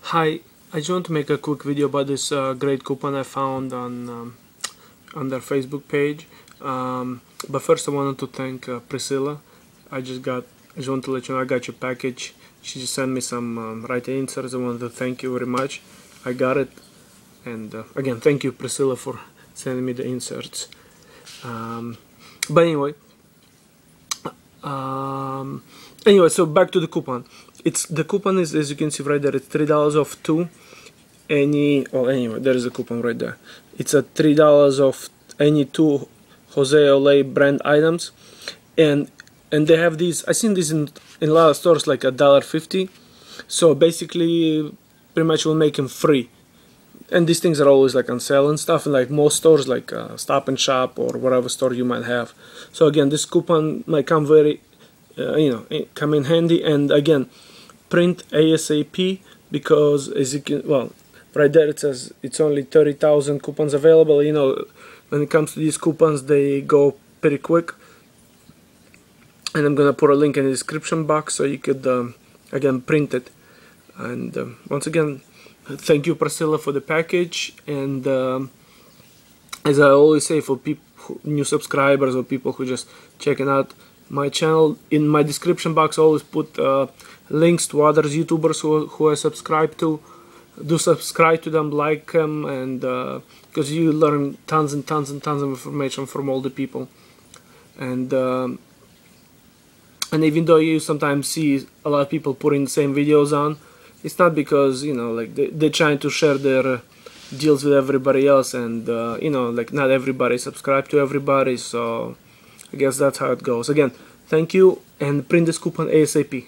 Hi, I just want to make a quick video about this great coupon I found on their Facebook page. But first, I wanted to thank Priscilla. I just want to let you know I got your package. She just sent me some writing inserts. I wanted to thank you very much. I got it, and again, thank you, Priscilla, for sending me the inserts. But anyway, so back to the coupon. The coupon is, as you can see right there, it's $3 off two anyway, there is a coupon right there. It's a $3 off any two Jose Olay brand items, and they have these. I seen these in a lot of stores like $1.50. So basically, pretty much will make them free. And these things are always like on sale and stuff, and like most stores like Stop and Shop or whatever store you might have. So again, this coupon might come come in handy. And again, print ASAP, because as you can, well, right there it says it's only 30,000 coupons available. When it comes to these coupons, they go pretty quick. And I'm gonna put a link in the description box so you could again print it. And once again, thank you, Priscilla, for the package. And as I always say, for people, new subscribers or people who just checking out my channel, in my description box I always put links to other YouTubers who I subscribe to. Do subscribe to them, like them, and because you learn tons and tons and tons of information from all the people. And even though you sometimes see a lot of people putting the same videos on, it's not because like they're trying to share their deals with everybody else, and like not everybody subscribe to everybody. So I guess that's how it goes. Again, thank you, and print this coupon ASAP.